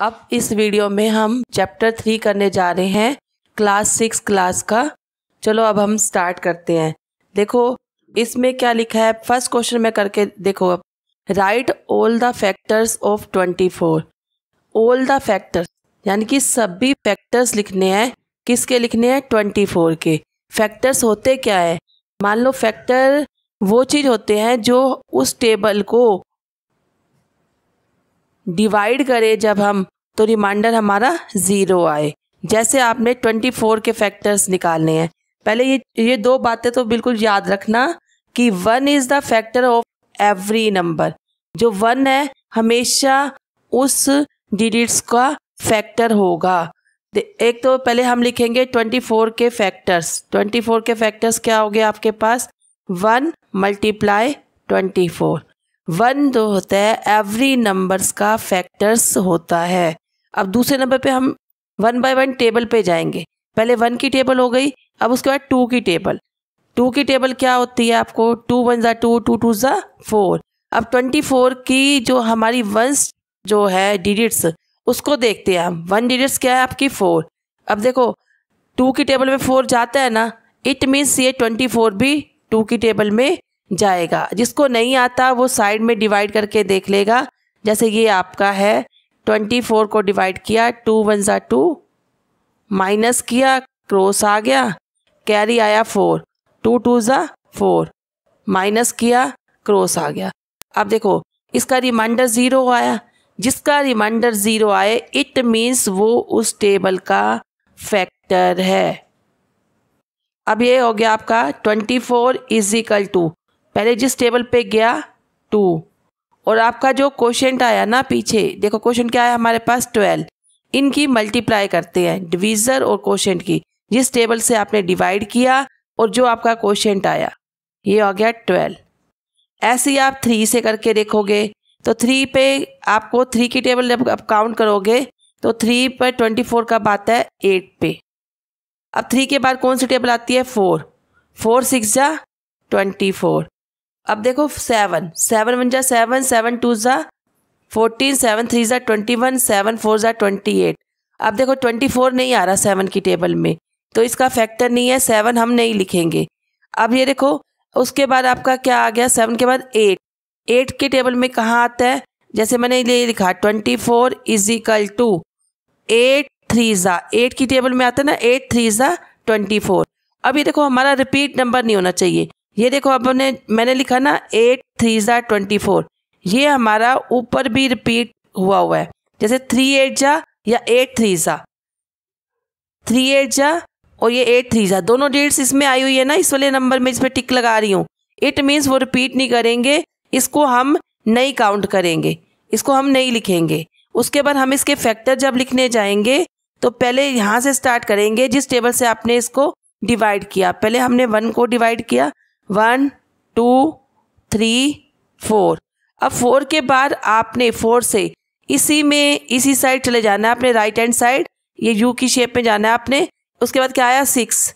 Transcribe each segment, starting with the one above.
अब इस वीडियो में हम चैप्टर 3 करने जा रहे हैं क्लास 6 क्लास का। चलो अब हम स्टार्ट करते हैं। देखो इसमें क्या लिखा है, फर्स्ट क्वेश्चन में करके देखो। अब right all the factors of 24। All the factors यानी कि सभी फैक्टर्स लिखने हैं। किसके लिखने हैं? 24 के। फैक्टर्स होते क्या है? मान लो फैक्टर वो चीज़ होते हैं जो उस टेबल को डिवाइड करे जब हम, तो रिमाइंडर हमारा 0 आए। जैसे आपने 24 के फैक्टर्स निकालने हैं। पहले ये दो बातें तो बिल्कुल याद रखना कि 1 is the factor of every number. जो 1 है हमेशा उस डिजिट्स का फैक्टर होगा। एक तो पहले हम लिखेंगे 24 के फैक्टर्स। 24 के फैक्टर्स क्या हो गए आपके पास? 1 × 24। 1 जो होता है एवरी नंबर्स का फैक्टर्स होता है। अब दूसरे नंबर पे हम 1 बाय 1 टेबल पे जाएंगे। पहले 1 की टेबल हो गई, अब उसके बाद 2 की टेबल। 2 की टेबल क्या होती है आपको? 2 × 1 = 2, 2 × 2 = 4। अब 24 की जो हमारी वंस जो है डिजिट्स, उसको देखते हैं हम। 1 डिजिट्स क्या है आपकी? 4। अब देखो 2 की टेबल में 4 जाता है ना, इट मीन्स ये 24 भी 2 की टेबल में जाएगा। जिसको नहीं आता वो साइड में डिवाइड करके देख लेगा। जैसे ये आपका है 24 को डिवाइड किया, 2 × 1 = 2, माइनस किया, क्रॉस आ गया, कैरी आया 4, 2 × 2 = 4, माइनस किया, क्रॉस आ गया। अब देखो इसका रिमाइंडर 0 आया। जिसका रिमाइंडर 0 आए इट मीन्स वो उस टेबल का फैक्टर है। अब ये हो गया आपका 24 = पहले जिस टेबल पे गया 2, और आपका जो क्वोशिएंट आया ना पीछे, देखो क्वोशिएंट क्या है हमारे पास? 12। इनकी मल्टीप्लाई करते हैं, डिवीज़र और क्वोशिएंट की। जिस टेबल से आपने डिवाइड किया और जो आपका क्वोशिएंट आया, ये हो गया 12। ऐसे ही आप 3 से करके देखोगे तो 3 पे आपको 3 की टेबल जब आप काउंट करोगे तो 3 पर 24 कब आता है? 8 पे। अब 3 के बाद कौन सी टेबल आती है? 4। 4 × 6 = 24। अब देखो 7। 7 × 1 = 7, 7 × 2 = 14, 7 × 3 = 21, 7 × 4 = 28। अब देखो 24 नहीं आ रहा 7 की टेबल में, तो इसका फैक्टर नहीं है, 7 हम नहीं लिखेंगे। अब ये देखो उसके बाद आपका क्या आ गया? 7 के बाद 8। 8 की टेबल में कहाँ आता है? जैसे मैंने ये लिखा 24 = 8 × 3 = 8 की टेबल में आता है ना, 8 × 3 = 24। अब ये देखो हमारा रिपीट नंबर नहीं होना चाहिए। ये देखो अब मैंने लिखा ना 8 × 3 = 24, ये हमारा ऊपर भी रिपीट हुआ है। जैसे 3 × 8 = या 8 × 3 = 3 × 8 = और ये 8 × 3 = दोनों डेट्स इसमें आई हुई है ना, इस वाले नंबर में, इस पर टिक लगा रही हूँ। इट मीन्स वो रिपीट नहीं करेंगे, इसको हम नहीं काउंट करेंगे, इसको हम नहीं लिखेंगे। उसके बाद हम इसके फैक्टर जब लिखने जाएंगे तो पहले यहाँ से स्टार्ट करेंगे जिस टेबल से आपने इसको डिवाइड किया। पहले हमने 1 को डिवाइड किया, 1 2 3 4। अब 4 के बाद आपने 4 से इसी साइड चले जाना है, अपने राइट हैंड साइड, ये यू की शेप में जाना है आपने। उसके बाद क्या आया? 6।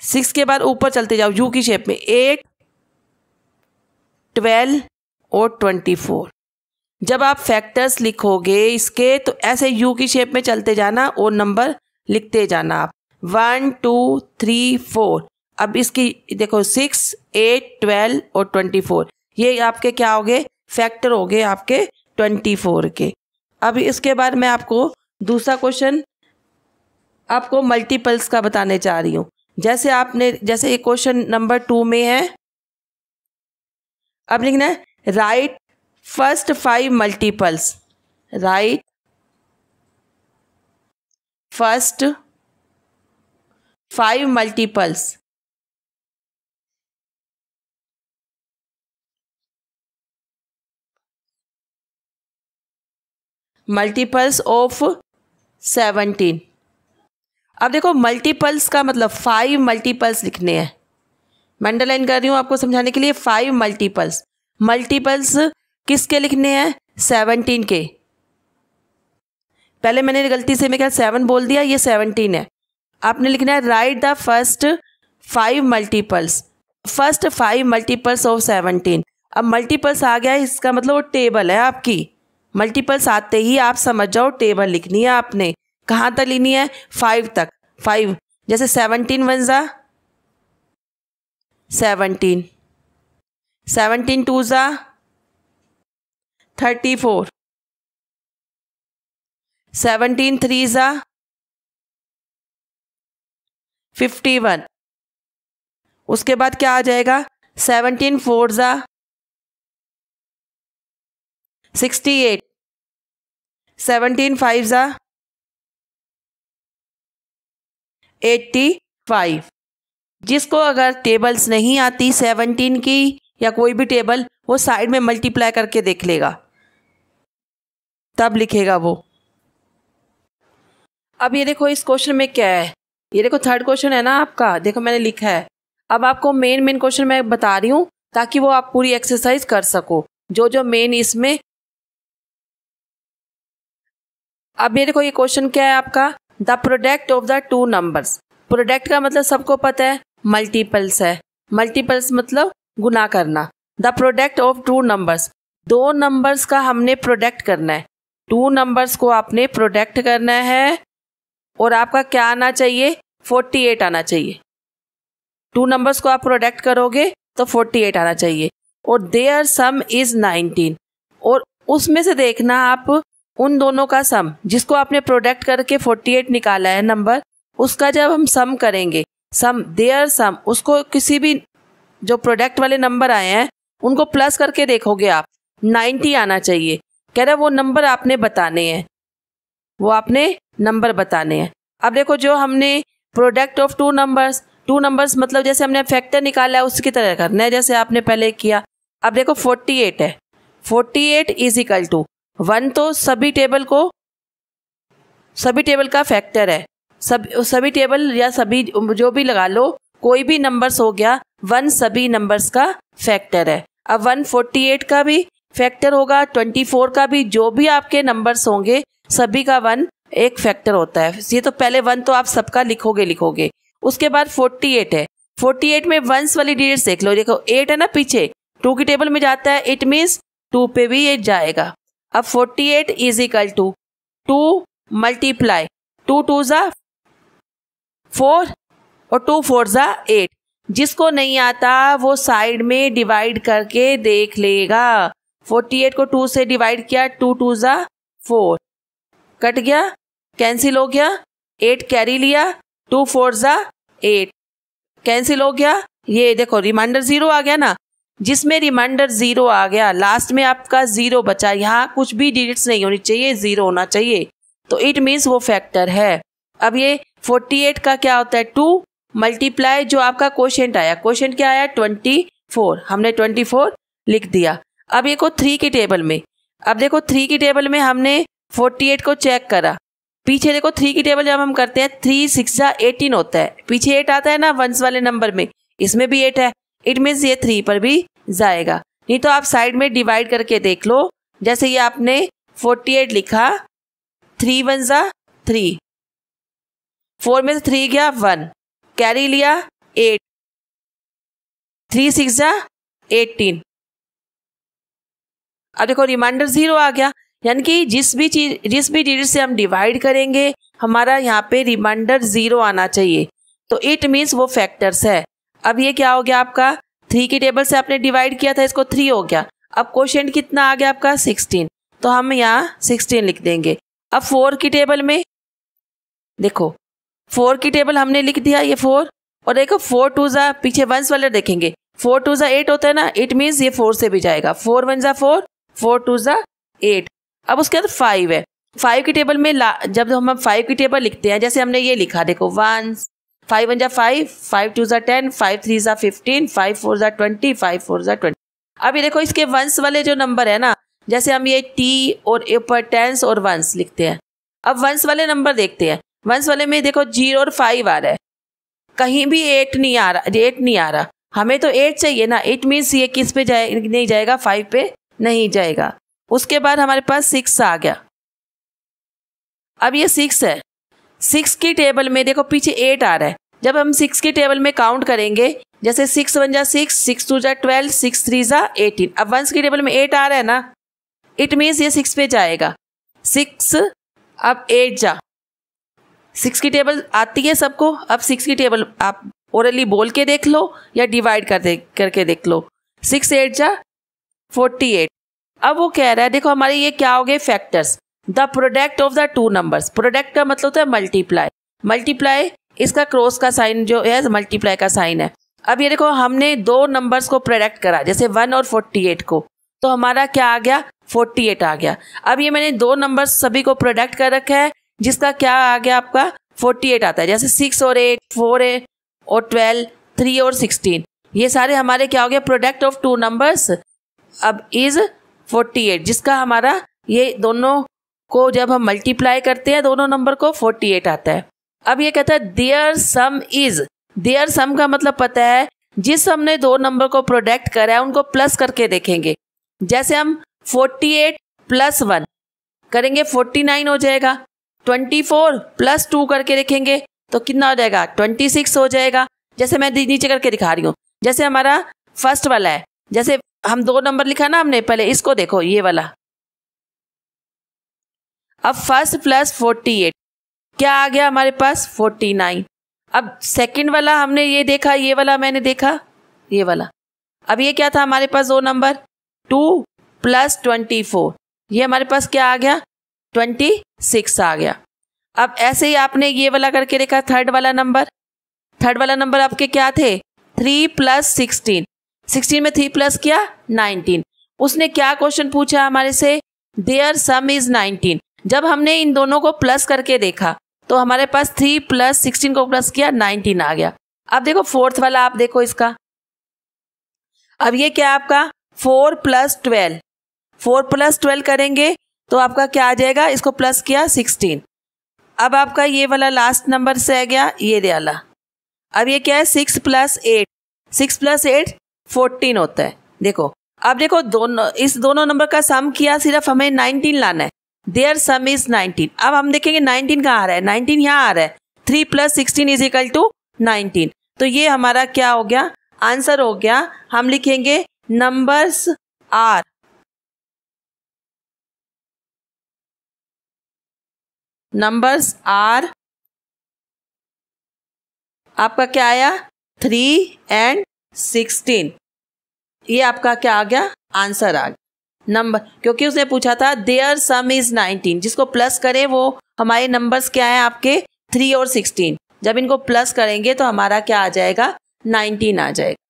6 के बाद ऊपर चलते जाओ यू की शेप में, 8 12 और 24। जब आप फैक्टर्स लिखोगे इसके तो ऐसे यू की शेप में चलते जाना और नंबर लिखते जाना आप, 1 2 3 4। अब इसकी देखो 6 8 12 और 24, ये आपके क्या हो गए? फैक्टर हो गए आपके 24 के। अब इसके बाद मैं आपको दूसरा क्वेश्चन आपको मल्टीपल्स का बताने चाह रही हूँ। जैसे एक क्वेश्चन नंबर 2 में है, अब लिखना है right first 5 multiples. Right first 5 multiples. Multiples of 17। अब देखो मल्टीपल्स का मतलब 5 मल्टीपल्स लिखने हैं। मैं अंडरलाइन कर रही हूँ आपको समझाने के लिए। 5 मल्टीपल्स। मल्टीपल्स किसके लिखने हैं? 17 के। पहले मैंने गलती से मैं 7 बोल दिया, ये 17 है। आपने लिखना है right the first 5 multiples. First 5 multiples of 17। अब मल्टीपल्स आ गया है, इसका मतलब वो टेबल है आपकी। मल्टीपल्स आते ही आप समझ जाओ टेबल लिखनी है आपने। कहाँ तक लिखनी है? 5 तक। 5 जैसे 17 वन ज़ा 17, 17 टू ज़ा 34, 17 थ्री ज़ा 51। उसके बाद क्या आ जाएगा? 17 फोर ज़ा 68, 17 फाइव ज़ा 85। जिसको अगर टेबल्स नहीं आती 17 की या कोई भी टेबल, वो साइड में मल्टीप्लाई करके देख लेगा, तब लिखेगा वो। अब ये देखो इस क्वेश्चन में क्या है, ये देखो थर्ड क्वेश्चन है ना आपका, देखो मैंने लिखा है। अब आपको मेन क्वेश्चन मैं बता रही हूँ ताकि वो आप पूरी एक्सरसाइज कर सको, जो जो मेन इसमें। अब ये देखो ये क्वेश्चन क्या है आपका, the product of the two numbers. Product का मतलब सबको पता है मल्टीपल्स है, मल्टीपल्स मतलब गुना करना। The product of two numbers, दो नंबर्स का हमने प्रोडक्ट करना है, टू नंबर्स को आपने प्रोडक्ट करना है और आपका क्या आना चाहिए? 48 आना चाहिए। टू नंबर्स को आप प्रोडक्ट करोगे तो 48 आना चाहिए। और देयर सम इज 19, और उसमें से देखना आप उन दोनों का सम, जिसको आपने प्रोडक्ट करके 48 निकाला है नंबर, उसका जब हम सम करेंगे, सम देयर सम, उसको किसी भी जो प्रोडक्ट वाले नंबर आए हैं उनको प्लस करके देखोगे आप, 90 आना चाहिए। कह रहा है वो नंबर आपने बताने हैं, वो आपने नंबर बताने हैं। अब देखो जो हमने प्रोडक्ट ऑफ टू नंबर्स मतलब जैसे हमने फैक्टर निकाला है उसकी तरह करना है जैसे आपने पहले किया। अब देखो 48 है, 48 इज इक्वल टू 1, तो सभी टेबल का फैक्टर है, सभी टेबल या सभी जो भी लगा लो, कोई भी नंबर्स हो गया, 1 सभी नंबर्स का फैक्टर है। अब 1 48 का भी फैक्टर होगा, 24 का भी, जो भी आपके नंबर्स होंगे सभी का 1 एक फैक्टर होता है। ये तो पहले 1 तो आप सबका लिखोगे। उसके बाद 48 है, 48 में वंस वाली डिजिट्स देख लो, देखो 8 है ना पीछे, 2 की टेबल में जाता है, इट मीन्स 2 पे भी 8 जाएगा। अब 48 is equal to 2 multiply 2 two ज़ा 4 और 2 4 ज़ा 8। जिसको नहीं आता वो साइड में डिवाइड करके देख लेगा। 48 को 2 से डिवाइड किया, 2 टू ज़ा 4, कट गया, कैंसिल हो गया, 8 कैरी लिया, 2 4 ज़ा 8, कैंसिल हो गया। ये देखो रिमाइंडर 0 आ गया ना, जिसमें रिमाइंडर 0 आ गया, लास्ट में आपका 0 बचा, यहाँ कुछ भी डिजिट्स नहीं होनी चाहिए, 0 होना चाहिए, तो इट मीन्स वो फैक्टर है। अब ये 48 का क्या होता है? 2 मल्टीप्लाई जो आपका क्वोशिएंट आया, क्वोशिएंट क्या आया? 24, हमने 24 लिख दिया। अब ये को 3 की टेबल में, अब देखो 3 की टेबल में हमने 48 को चेक करा, पीछे देखो 3 की टेबल जब हम करते हैं 3 6 ज़ा 18 होता है, पीछे 8 आता है ना वंस वाले नंबर में, इसमें भी 8 है, इट मीन्स ये 3 पर भी जाएगा। नहीं तो आप साइड में डिवाइड करके देख लो, जैसे ये आपने 48 लिखा, 3 1 ज़ा 3, 4 में से 3 गया 1, कैरी लिया 8, 3 6 ज़ा 18। अब देखो रिमाइंडर 0 आ गया, यानी कि जिस भी डिजिट से हम डिवाइड करेंगे हमारा यहाँ पे रिमाइंडर 0 आना चाहिए, तो इट मीन्स वो फैक्टर्स है। अब ये क्या हो गया आपका, 3 की टेबल से आपने डिवाइड किया था, इसको 3 हो गया। अब क्वोशिएंट कितना आ गया आपका? 16, तो हम यहाँ 16 लिख देंगे। अब 4 की टेबल में देखो, 4 की टेबल हमने लिख दिया ये 4, और देखो 4 2 ज़ा, पीछे वंस वाले देखेंगे, 4 2 ज़ा 8 होता है ना, इट मीन्स ये 4 से भी जाएगा, 4 1 ज़ा 4, 4 2 ज़ा 8। अब उसके बाद 5 है, 5 की टेबल में जब हम 5 की टेबल लिखते हैं, जैसे हमने ये लिखा, देखो 1 5 1 ज़ा 5, 5 2 ज़ा 10, 5 3 ज़ा 15, 5 4 ज़ा 20, 5 4 ज़ा 20। अब ये देखो इसके वंस वाले जो नंबर है ना, जैसे हम ये टी और ऊपर टेंस और वंस लिखते हैं। अब वंस वाले नंबर देखते हैं, वंस वाले में देखो 0 और 5 आ रहा है, कहीं भी 8 नहीं आ रहा, हमें तो 8 चाहिए ना, इट मीन्स ये किस पे नहीं जाएगा? 5 पे नहीं जाएगा। उसके बाद हमारे पास 6 आ गया, अब ये 6 है, 6 की टेबल में देखो पीछे 8 आ रहा है, जब हम 6 की टेबल में काउंट करेंगे, जैसे 6 1 ज़ा 6, 6 2 ज़ा 12, 6 3 ज़ा 18। अब वंस की टेबल में 8 आ रहा है ना, इट मीन्स ये 6 पे जाएगा। 6 अब 8 जा, 6 की टेबल आती है सबको। अब 6 की टेबल आप ओरली बोल के देख लो या डिवाइड करके देख लो। 6 8 जा 48। अब वो कह रहा है देखो हमारे ये क्या हो गए factors, the product of the two numbers. Product का मतलब होता है मल्टीप्लाई। मल्टीप्लाई इसका क्रॉस का साइन जो है मल्टीप्लाई का साइन है। अब ये देखो हमने दो नंबर्स को प्रोडक्ट करा, जैसे 1 और 48 को, तो हमारा क्या आ गया 48 आ गया। अब ये मैंने दो नंबर्स सभी को प्रोडक्ट कर रखा है जिसका क्या आ गया आपका 48 आता है। जैसे 6 और 8, 4 और 12, 3 और 16, ये सारे हमारे क्या हो गए प्रोडक्ट ऑफ टू नंबर्स अब इज 48, जिसका हमारा ये दोनों को जब हम मल्टीप्लाई करते हैं दोनों नंबर को 48 आता है। अब ये कहता है देयर सम इज, देयर सम का मतलब पता है जिस हमने दो नंबर को प्रोडक्ट करा है उनको प्लस करके देखेंगे। जैसे हम 48 प्लस 1 करेंगे 49 हो जाएगा। 24 प्लस 2 करके देखेंगे तो कितना हो जाएगा 26 हो जाएगा। जैसे मैं नीचे करके दिखा रही हूँ, जैसे हमारा फर्स्ट वाला है, जैसे हम दो नंबर लिखा ना हमने, पहले इसको देखो ये वाला। अब फर्स्ट प्लस 48 क्या आ गया हमारे पास 49। अब सेकंड वाला हमने ये देखा, ये वाला मैंने देखा ये वाला। अब ये क्या था हमारे पास दो नंबर 2 प्लस 24, ये हमारे पास क्या आ गया 26 आ गया। अब ऐसे ही आपने ये वाला करके देखा थर्ड वाला नंबर आपके क्या थे 3 प्लस 16, 16 में 3 प्लस किया 19। उसने क्या क्वेश्चन पूछा हमारे से, देयर सम इज 19। जब हमने इन दोनों को प्लस करके देखा तो हमारे पास 3 प्लस 16 को प्लस किया 19 आ गया। अब देखो फोर्थ वाला आप देखो इसका, अब ये क्या आपका 4 प्लस 12, 4 प्लस 12 करेंगे तो आपका क्या आ जाएगा, इसको प्लस किया 16। अब आपका ये वाला लास्ट नंबर से आ गया ये वाला। अब ये क्या है 6 प्लस 8, 6 प्लस 8 14 होता है। देखो अब देखो इस दोनों नंबर का सम किया, सिर्फ हमें 19 लाना है। Their sum is 19। अब हम देखेंगे 19 कहाँ आ रहा है, 19 यहाँ आ रहा है। 3 प्लस 16 इज इक्वल टू 19। तो ये हमारा क्या हो गया आंसर हो गया। हम लिखेंगे नंबर्स आर, नंबर्स आर आपका क्या आया 3 and 16। ये आपका क्या आ गया आंसर आ गया नंबर, क्योंकि उसने पूछा था देयर सम इज 19, जिसको प्लस करें वो हमारे नंबर्स क्या है आपके 3 और 16। जब इनको प्लस करेंगे तो हमारा क्या आ जाएगा 19 आ जाएगा।